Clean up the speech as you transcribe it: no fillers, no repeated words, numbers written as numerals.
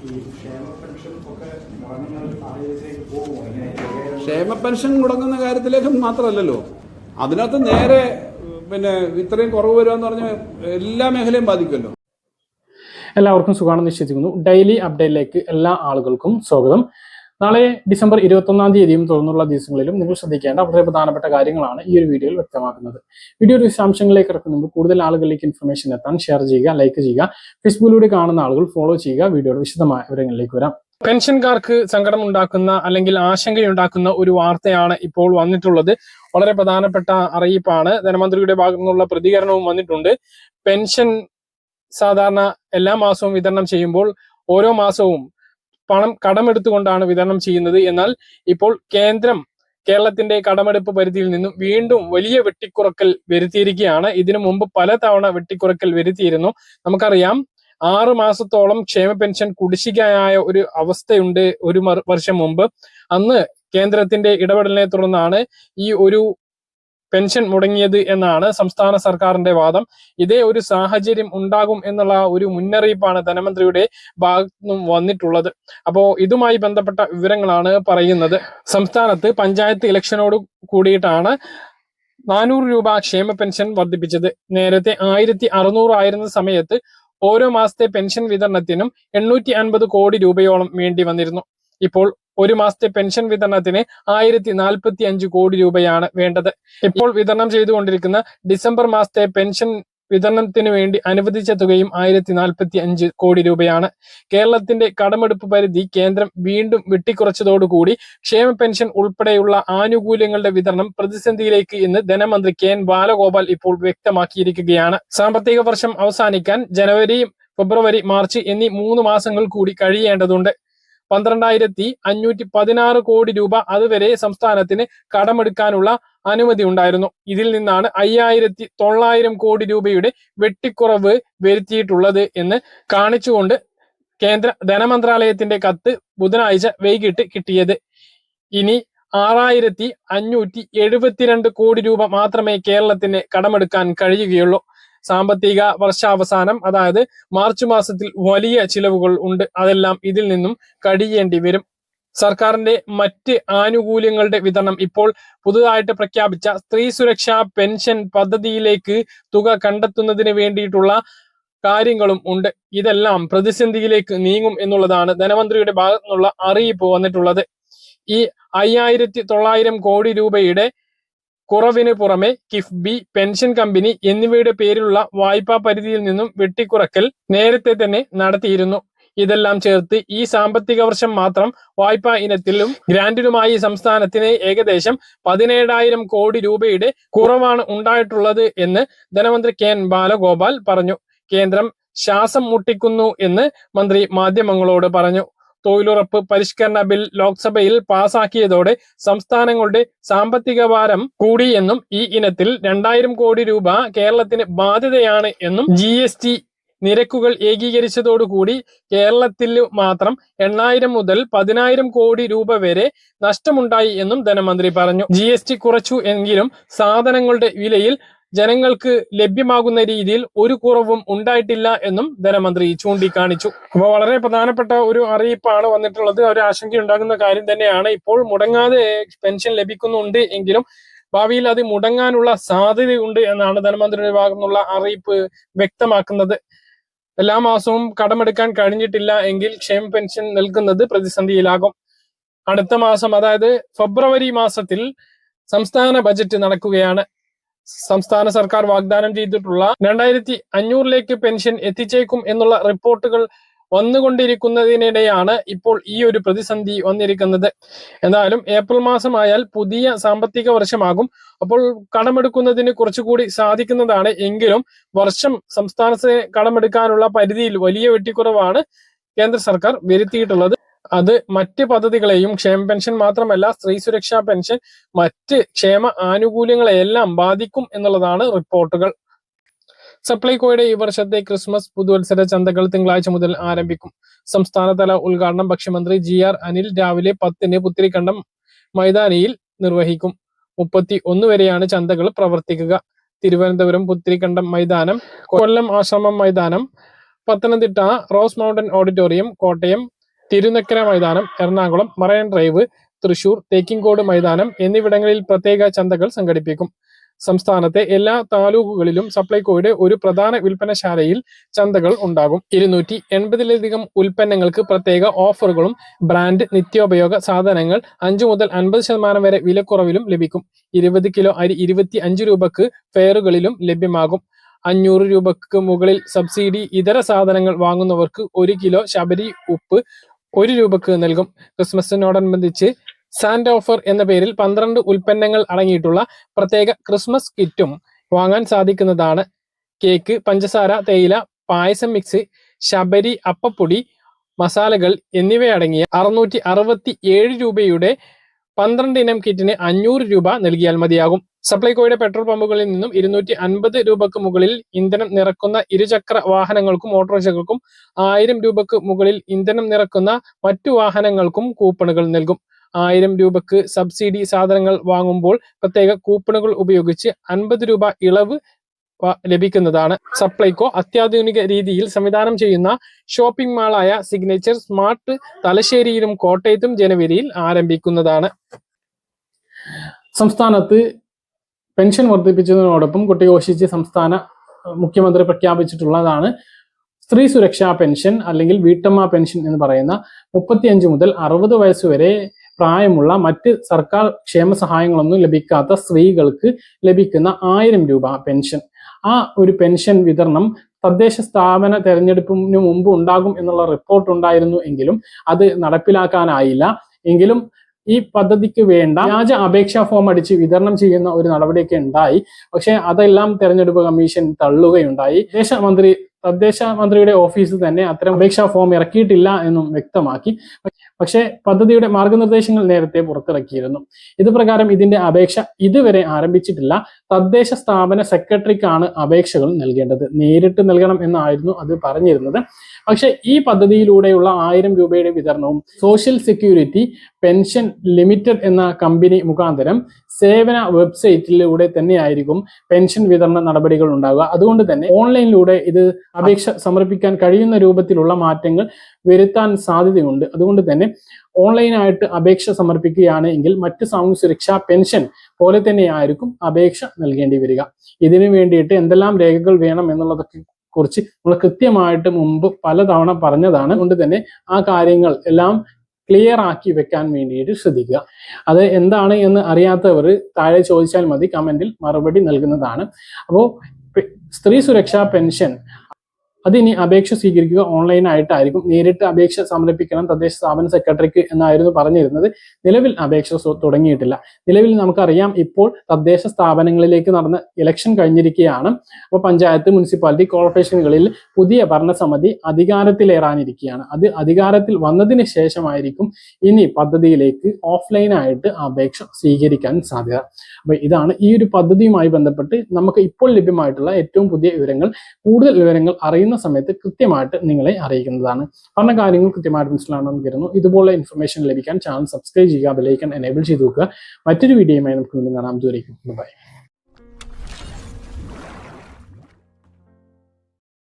ക്ഷേമ പെൻഷൻ മുടങ്ങുന്ന കാര്യത്തിലേക്ക് മാത്രമല്ലല്ലോ, അതിനകത്ത് നേരെ പിന്നെ ഇത്രയും കുറവ് വരിക എന്ന് പറഞ്ഞാൽ എല്ലാ മേഖലയും ബാധിക്കുമല്ലോ. എല്ലാവർക്കും സുഖമാണെന്ന് വിശ്വസിക്കുന്നു. ഡെയിലി അപ്ഡേറ്റിലേക്ക് എല്ലാ ആളുകൾക്കും സ്വാഗതം. നാളെ ഡിസംബർ 21-ാം തീയതിയും തുടർന്നുള്ള ദിവസങ്ങളിലും നിങ്ങൾ ശ്രദ്ധിക്കേണ്ട വളരെ പ്രധാനപ്പെട്ട കാര്യങ്ങളാണ് ഈ ഒരു വീഡിയോയിൽ വ്യക്തമാക്കുന്നത്. വീഡിയോ വിശദാംശങ്ങളിലേക്ക് ഇറക്കുമ്പോൾ കൂടുതൽ ആളുകളിലേക്ക് ഇൻഫർമേഷൻ എത്താൻ ഷെയർ ചെയ്യുക, ലൈക്ക് ചെയ്യുക. ഫേസ്ബുക്കിലൂടെ കാണുന്ന ആളുകൾ ഫോളോ ചെയ്യുക. വീഡിയോയുടെ വിശദമായ വിവരങ്ങളിലേക്ക് വരാം. പെൻഷൻകാർക്ക് സങ്കടം ഉണ്ടാക്കുന്ന അല്ലെങ്കിൽ ആശങ്കയുണ്ടാക്കുന്ന ഒരു വാർത്തയാണ് ഇപ്പോൾ വന്നിട്ടുള്ളത്. വളരെ പ്രധാനപ്പെട്ട അറിയിപ്പാണ്. ധനമന്ത്രിയുടെ ഭാഗത്തു നിന്നുള്ള പ്രതികരണവും വന്നിട്ടുണ്ട്. പെൻഷൻ സാധാരണ എല്ലാ മാസവും വിതരണം ചെയ്യുമ്പോൾ ഓരോ മാസവും പണം കടമെടുത്തുകൊണ്ടാണ് വിതരണം ചെയ്യുന്നത്. എന്നാൽ ഇപ്പോൾ കേരളത്തിന്റെ കടമെടുപ്പ് പരിധിയിൽ നിന്നും വീണ്ടും വലിയ വെട്ടിക്കുറക്കൽ വരുത്തിയിരിക്കുകയാണ്. ഇതിനു മുമ്പ് പലതവണ വെട്ടിക്കുറക്കൽ വരുത്തിയിരുന്നു. നമുക്കറിയാം 6 മാസത്തോളം ക്ഷേമ പെൻഷൻ കുടിശ്ശികയായ ഒരു അവസ്ഥയുണ്ട് ഒരു വർഷം മുമ്പ്. അന്ന് കേന്ദ്രത്തിന്റെ ഇടപെടലിനെ തുടർന്നാണ് ഈ ഒരു പെൻഷൻ മുടങ്ങിയത് എന്നാണ് സംസ്ഥാന സർക്കാരിന്റെ വാദം. ഇതേ ഒരു സാഹചര്യം ഉണ്ടാകും എന്നുള്ള ഒരു മുന്നറിയിപ്പാണ് ധനമന്ത്രിയുടെ ഭാഗത്തു നിന്നും വന്നിട്ടുള്ളത്. അപ്പോൾ ഇതുമായി ബന്ധപ്പെട്ട വിവരങ്ങളാണ് പറയുന്നത്. സംസ്ഥാനത്ത് പഞ്ചായത്ത് ഇലക്ഷനോട് കൂടിയിട്ടാണ് 400 രൂപ ക്ഷേമ പെൻഷൻ വർദ്ധിപ്പിച്ചത്. നേരത്തെ 1600 ആയിരുന്ന സമയത്ത് ഓരോ മാസത്തെ പെൻഷൻ വിതരണത്തിനും 850 കോടി രൂപയോളം വേണ്ടി വന്നിരുന്നു. ഇപ്പോൾ ഒരു മാസത്തെ പെൻഷൻ വിതരണത്തിന് 1045 കോടി രൂപയാണ് വേണ്ടത്. ഇപ്പോൾ വിതരണം ചെയ്തുകൊണ്ടിരിക്കുന്ന ഡിസംബർ മാസത്തെ പെൻഷൻ വിതരണത്തിന് വേണ്ടി അനുവദിച്ച തുകയും 1045 കോടി രൂപയാണ്. കേരളത്തിന്റെ കടമെടുപ്പ് പരിധി കേന്ദ്രം വീണ്ടും വെട്ടിക്കുറച്ചതോടുകൂടി ക്ഷേമ പെൻഷൻ ഉൾപ്പെടെയുള്ള ആനുകൂല്യങ്ങളുടെ വിതരണം പ്രതിസന്ധിയിലേക്ക് എന്ന് ധനമന്ത്രി കെ.എൻ. ബാലഗോപാൽ ഇപ്പോൾ വ്യക്തമാക്കിയിരിക്കുകയാണ്. സാമ്പത്തിക വർഷം അവസാനിക്കാൻ ജനുവരി, ഫെബ്രുവരി, മാർച്ച് എന്നീ 3 മാസങ്ങൾ കൂടി കഴിയേണ്ടതുണ്ട്. 12,516 കോടി രൂപ അതുവരെ സംസ്ഥാനത്തിന് കടമെടുക്കാനുള്ള അനുമതി ഉണ്ടായിരുന്നു. ഇതിൽ നിന്നാണ് 5,900 കോടി രൂപയുടെ വെട്ടിക്കുറവ് വരുത്തിയിട്ടുള്ളത് എന്ന് കാണിച്ചുകൊണ്ട് കേന്ദ്ര ധനമന്ത്രാലയത്തിന്റെ കത്ത് ബുധനാഴ്ച വൈകിട്ട് കിട്ടിയത്. ഇനി 6,572 കോടി രൂപ മാത്രമേ കേരളത്തിന് കടമെടുക്കാൻ കഴിയുകയുള്ളൂ. സാമ്പത്തിക വർഷാവസാനം അതായത് മാർച്ച് മാസത്തിൽ വലിയ ചിലവുകൾ ഉണ്ട്. അതെല്ലാം ഇതിൽ നിന്നും കഴിയേണ്ടി വരും. സർക്കാരിന്റെ മറ്റ് ആനുകൂല്യങ്ങളുടെ വിതരണം ഇപ്പോൾ പുതുതായിട്ട് പ്രഖ്യാപിച്ച സ്ത്രീ സുരക്ഷാ പെൻഷൻ പദ്ധതിയിലേക്ക് തുക കണ്ടെത്തുന്നതിന് വേണ്ടിയിട്ടുള്ള കാര്യങ്ങളും ഉണ്ട്. ഇതെല്ലാം പ്രതിസന്ധിയിലേക്ക് നീങ്ങും എന്നുള്ളതാണ് ധനമന്ത്രിയുടെ ഭാഗത്തു നിന്നുള്ള അറിയിപ്പ് വന്നിട്ടുള്ളത്. ഈ 5,900 കോടി രൂപയുടെ കുറവിന് പുറമെ കിഫ്ബി, പെൻഷൻ കമ്പനി എന്നിവയുടെ പേരിലുള്ള വായ്പാ പരിധിയിൽ നിന്നും വെട്ടിക്കുറക്കൽ നേരത്തെ തന്നെ നടത്തിയിരുന്നു. ഇതെല്ലാം ചേർത്ത് ഈ സാമ്പത്തിക വർഷം മാത്രം വായ്പാ ഇനത്തിലും ഗ്രാന്റിലുമായി സംസ്ഥാനത്തിന് ഏകദേശം 17,000 കോടി രൂപയുടെ കുറവാണ് ഉണ്ടായിട്ടുള്ളത് എന്ന് ധനമന്ത്രി കെ.എൻ. ബാലഗോപാൽ പറഞ്ഞു. കേന്ദ്രം ശ്വാസം മുട്ടിക്കുന്നു എന്ന് മന്ത്രി മാധ്യമങ്ങളോട് പറഞ്ഞു. തൊഴിലുറപ്പ് പരിഷ്കരണ ബിൽ ലോക്സഭയിൽ പാസാക്കിയതോടെ സംസ്ഥാനങ്ങളുടെ സാമ്പത്തിക ഭാരം കൂടിയെന്നും ഈ ഇനത്തിൽ 2,000 കോടി രൂപ കേരളത്തിന് ബാധ്യതയാണ് എന്നും GST നിരക്കുകൾ ഏകീകരിച്ചതോടുകൂടി കേരളത്തിൽ മാത്രം 8,000 മുതൽ 10,000 കോടി രൂപ വരെ നഷ്ടമുണ്ടായി എന്നും ധനമന്ത്രി പറഞ്ഞു. GST കുറച്ചു എങ്കിലും സാധനങ്ങളുടെ വിലയിൽ ജനങ്ങൾക്ക് ലഭ്യമാകുന്ന രീതിയിൽ ഒരു കുറവും ഉണ്ടായിട്ടില്ല എന്നും ധനമന്ത്രി ചൂണ്ടിക്കാണിച്ചു. അപ്പോൾ വളരെ പ്രധാനപ്പെട്ട ഒരു അറിയിപ്പാണ് വന്നിട്ടുള്ളത്. ഒരു ആശങ്കയുണ്ടാകുന്ന കാര്യം തന്നെയാണ്. ഇപ്പോൾ മുടങ്ങാതെ പെൻഷൻ ലഭിക്കുന്നുണ്ട് എങ്കിലും ഭാവിയിൽ അത് മുടങ്ങാനുള്ള സാധ്യതയുണ്ട് എന്നാണ് ധനമന്ത്രിയുടെ ഭാഗത്തു നിന്നുള്ള അറിയിപ്പ് വ്യക്തമാക്കുന്നത്. എല്ലാ മാസവും കടമെടുക്കാൻ കഴിഞ്ഞിട്ടില്ല എങ്കിൽ ക്ഷേമ പെൻഷൻ നൽകുന്നത് പ്രതിസന്ധിയിലാകും. അടുത്ത മാസം അതായത് ഫെബ്രുവരി മാസത്തിൽ സംസ്ഥാന ബജറ്റ് നടക്കുകയാണ്. സംസ്ഥാന സർക്കാർ വാഗ്ദാനം ചെയ്തിട്ടുള്ള 2,500 പെൻഷൻ എത്തിച്ചേക്കും എന്നുള്ള റിപ്പോർട്ടുകൾ വന്നുകൊണ്ടിരിക്കുന്നതിനിടെയാണ് ഇപ്പോൾ ഈ ഒരു പ്രതിസന്ധി വന്നിരിക്കുന്നത്. എന്തായാലും ഏപ്രിൽ മാസമായാൽ പുതിയ സാമ്പത്തിക വർഷമാകും. അപ്പോൾ കടമെടുക്കുന്നതിന് കുറച്ചുകൂടി സാധിക്കുന്നതാണ്. എങ്കിലും വർഷം സംസ്ഥാനത്തെ കടമെടുക്കാനുള്ള പരിധിയിൽ വലിയ വെട്ടിക്കുറവാണ് കേന്ദ്ര സർക്കാർ വരുത്തിയിട്ടുള്ളത്. അത് മറ്റ് പദ്ധതികളെയും ക്ഷേമ പെൻഷൻ മാത്രമല്ല സ്ത്രീ സുരക്ഷാ പെൻഷൻ, മറ്റ് ക്ഷേമ ആനുകൂല്യങ്ങളെയെല്ലാം ബാധിക്കും എന്നുള്ളതാണ് റിപ്പോർട്ടുകൾ. സപ്ലൈകോയുടെ ഈ വർഷത്തെ ക്രിസ്മസ് പുതുവത്സര ചന്തകൾ തിങ്കളാഴ്ച മുതൽ ആരംഭിക്കും. സംസ്ഥാനതല ഉദ്ഘാടനം ഭക്ഷ്യമന്ത്രി GR അനിൽ രാവിലെ 10-ന് പുത്തിരിക്കണ്ടം മൈതാനിയിൽ നിർവഹിക്കും. 31 വരെയാണ് ചന്തകൾ പ്രവർത്തിക്കുക. തിരുവനന്തപുരം പുത്തിരിക്കണ്ടം മൈതാനം, കൊല്ലം ആശ്രമം മൈതാനം, Pathanamthitta rose mountain auditorium, Kottayam Thirunakkara മൈതാനം, എറണാകുളം മറൈൻ ഡ്രൈവ്, തൃശൂർ തേക്കിൻകോട് മൈതാനം എന്നിവിടങ്ങളിൽ പ്രത്യേക ചന്തകൾ സംഘടിപ്പിക്കും. സംസ്ഥാനത്തെ എല്ലാ താലൂക്കുകളിലും സപ്ലൈകോയുടെ ഒരു പ്രധാന വിൽപ്പനശാലയിൽ ചന്തകൾ ഉണ്ടാകും. 280-ലധികം ഉൽപ്പന്നങ്ങൾക്ക് പ്രത്യേക ഓഫറുകളും ബ്രാൻഡ് നിത്യോപയോഗ സാധനങ്ങൾ 5 മുതൽ 50% വരെ വിലക്കുറവിലും ലഭിക്കും. 20 കിലോ അരി 25 രൂപക്ക് ഫെയറുകളിലും ലഭ്യമാകും. 500 രൂപക്ക് മുകളിൽ സബ്സിഡി ഇതര സാധനങ്ങൾ വാങ്ങുന്നവർക്ക് 1 കിലോ ശബരി ഉപ്പ് 1 രൂപക്ക് നൽകും. ക്രിസ്മസിനോടനുബന്ധിച്ച് സാൻഡ് ഓഫർ എന്ന പേരിൽ 12 ഉൽപ്പന്നങ്ങൾ അടങ്ങിയിട്ടുള്ള പ്രത്യേക ക്രിസ്മസ് കിറ്റും വാങ്ങാൻ സാധിക്കുന്നതാണ്. കേക്ക്, പഞ്ചസാര, തേയില, പായസം മിക്സ്, ശബരി അപ്പപ്പൊടി, മസാലകൾ എന്നിവയടങ്ങിയ 667 രൂപയുടെ 12 ഇനം കിറ്റിന് 500 രൂപ നൽകിയാൽ മതിയാകും. സപ്ലൈകോയുടെ പെട്രോൾ പമ്പുകളിൽ നിന്നും 250 രൂപക്ക് മുകളിൽ ഇന്ധനം നിറക്കുന്ന ഇരുചക്ര വാഹനങ്ങൾക്കും ഓട്ടോറിക്ഷകൾക്കും 1000 രൂപക്ക് മുകളിൽ ഇന്ധനം നിറക്കുന്ന മറ്റു വാഹനങ്ങൾക്കും കൂപ്പണുകൾ നൽകും. 1000 രൂപക്ക് സബ്സിഡി സാധനങ്ങൾ വാങ്ങുമ്പോൾ പ്രത്യേക കൂപ്പണുകൾ ഉപയോഗിച്ച് 50 രൂപ ഇളവ് ലഭിക്കുന്നതാണ്. സപ്ലൈകോ അത്യാധുനിക രീതിയിൽ സംവിധാനം ചെയ്യുന്ന ഷോപ്പിംഗ് മാളായ സിഗ്നേച്ചർ സ്മാർട്ട് തലശ്ശേരിയിലും കോട്ടയത്തും ജനുവരിയിൽ ആരംഭിക്കുന്നതാണ്. സംസ്ഥാനത്ത് പെൻഷൻ വർദ്ധിപ്പിച്ചതിനോടൊപ്പം കൊട്ടിഘോഷിച്ച് സംസ്ഥാന മുഖ്യമന്ത്രി പ്രഖ്യാപിച്ചിട്ടുള്ളതാണ് സ്ത്രീ സുരക്ഷാ പെൻഷൻ അല്ലെങ്കിൽ വീട്ടമ്മ പെൻഷൻ എന്ന് പറയുന്ന 35 മുതൽ 60 വയസ്സ് വരെ പ്രായമുള്ള മറ്റ് സർക്കാർ ക്ഷേമ സഹായങ്ങളൊന്നും ലഭിക്കാത്ത സ്ത്രീകൾക്ക് ലഭിക്കുന്ന 1000 രൂപ പെൻഷൻ. ആ ഒരു പെൻഷൻ വിതരണം തദ്ദേശ സ്ഥാപന തെരഞ്ഞെടുപ്പിന് മുമ്പ് ഉണ്ടാകും എന്നുള്ള റിപ്പോർട്ട് ഉണ്ടായിരുന്നു എങ്കിലും അത് നടപ്പിലാക്കാനായില്ല. എങ്കിലും ഈ പദ്ധതിക്ക് വേണ്ട വ്യാജ അപേക്ഷാ ഫോം അടിച്ച് വിതരണം ചെയ്യുന്ന ഒരു നടപടിയൊക്കെ ഉണ്ടായി. പക്ഷെ അതെല്ലാം തെരഞ്ഞെടുപ്പ് കമ്മീഷൻ തള്ളുകയുണ്ടായി. തദ്ദേശ മന്ത്രിയുടെ ഓഫീസ് തന്നെ അത്തരം അപേക്ഷാ ഫോം ഇറക്കിയിട്ടില്ല എന്നും വ്യക്തമാക്കി. പക്ഷേ പദ്ധതിയുടെ മാർഗനിർദ്ദേശങ്ങൾ നേരത്തെ പുറത്തിറക്കിയിരുന്നു. ഇത് പ്രകാരം ഇതിന്റെ അപേക്ഷ ഇതുവരെ ആരംഭിച്ചിട്ടില്ല. തദ്ദേശ സ്ഥാപന സെക്രട്ടറിക്കാണ് അപേക്ഷകൾ നൽകേണ്ടത്. നേരിട്ട് നൽകണം എന്നായിരുന്നു അത് പറഞ്ഞിരുന്നത്. പക്ഷെ ഈ പദ്ധതിയിലൂടെയുള്ള 1000 രൂപയുടെ വിതരണവും സോഷ്യൽ സെക്യൂരിറ്റി പെൻഷൻ ലിമിറ്റഡ് എന്ന കമ്പനി മുഖാന്തരം സേവന വെബ്സൈറ്റിലൂടെ തന്നെയായിരിക്കും പെൻഷൻ വിതരണ നടപടികൾ ഉണ്ടാവുക. അതുകൊണ്ട് തന്നെ ഓൺലൈനിലൂടെ ഇത് അപേക്ഷ സമർപ്പിക്കാൻ കഴിയുന്ന രൂപത്തിലുള്ള മാറ്റങ്ങൾ വരുത്താൻ സാധ്യതയുണ്ട്. അതുകൊണ്ട് തന്നെ ഓൺലൈനായിട്ട് അപേക്ഷ സമർപ്പിക്കുകയാണ് എങ്കിൽ മറ്റ് സാമൂഹ്യ സുരക്ഷാ പെൻഷൻ പോലെ തന്നെയായിരിക്കും അപേക്ഷ നൽകേണ്ടി വരിക. ഇതിനു വേണ്ടിയിട്ട് എന്തെല്ലാം രേഖകൾ വേണം എന്നുള്ളതൊക്കെ കുറിച്ച് നമ്മൾ കൃത്യമായിട്ട് മുമ്പ് പലതവണ പറഞ്ഞതാണ്. അതുകൊണ്ട് തന്നെ ആ കാര്യങ്ങൾ എല്ലാം ക്ലിയർ ആക്കി വെക്കാൻ വേണ്ടിയിട്ട് ശ്രദ്ധിക്കുക. അത് എന്താണ് എന്ന് അറിയാത്തവർ താഴെ ചോദിച്ചാൽ മതി, കമന്റിൽ മറുപടി നൽകുന്നതാണ്. അപ്പോൾ സ്ത്രീ സുരക്ഷാ പെൻഷൻ അതിനി അപേക്ഷ സ്വീകരിക്കുക ഓൺലൈനായിട്ടായിരിക്കും. നേരിട്ട് അപേക്ഷ സമർപ്പിക്കണം തദ്ദേശ സ്ഥാപന സെക്രട്ടറിക്ക് എന്നായിരുന്നു പറഞ്ഞിരുന്നത്. നിലവിൽ അപേക്ഷ തുടങ്ങിയിട്ടില്ല. നിലവിൽ നമുക്കറിയാം ഇപ്പോൾ തദ്ദേശ സ്ഥാപനങ്ങളിലേക്ക് നടന്ന ഇലക്ഷൻ കഴിഞ്ഞിരിക്കുകയാണ്. അപ്പോൾ പഞ്ചായത്ത്, മുനിസിപ്പാലിറ്റി, കോർപ്പറേഷനുകളിൽ പുതിയ ഭരണസമിതി അധികാരത്തിലേറാനിരിക്കുകയാണ്. അത് അധികാരത്തിൽ വന്നതിന് ശേഷമായിരിക്കും ഇനി പദ്ധതിയിലേക്ക് ഓഫ്ലൈനായിട്ട് അപേക്ഷ സ്വീകരിക്കാൻ സാധ്യത. അപ്പോൾ ഇതാണ് ഈ ഒരു പദ്ധതിയുമായി ബന്ധപ്പെട്ട് നമുക്ക് ഇപ്പോൾ ലഭ്യമായിട്ടുള്ള ഏറ്റവും പുതിയ വിവരങ്ങൾ. കൂടുതൽ വിവരങ്ങൾ അറിയുന്ന സമയത്ത് കൃത്യമായിട്ട് നിങ്ങളെ അറിയിക്കുന്നതാണ്. പറഞ്ഞ കാര്യങ്ങൾ കൃത്യമായിട്ട് മനസ്സിലാണെന്ന് കരുതുന്നു. ഇതുപോലെ ഇൻഫർമേഷൻ ലഭിക്കാൻ ചാനൽ സബ്സ്ക്രൈബ് ചെയ്യുക, ബെൽ ഐക്കൺ എനേബിൾ ചെയ്ത് നോക്കുക. മറ്റൊരു വീഡിയോയുമായി നമുക്ക് വീണ്ടും കാണാം. ദൂരേക്കും ബൈ.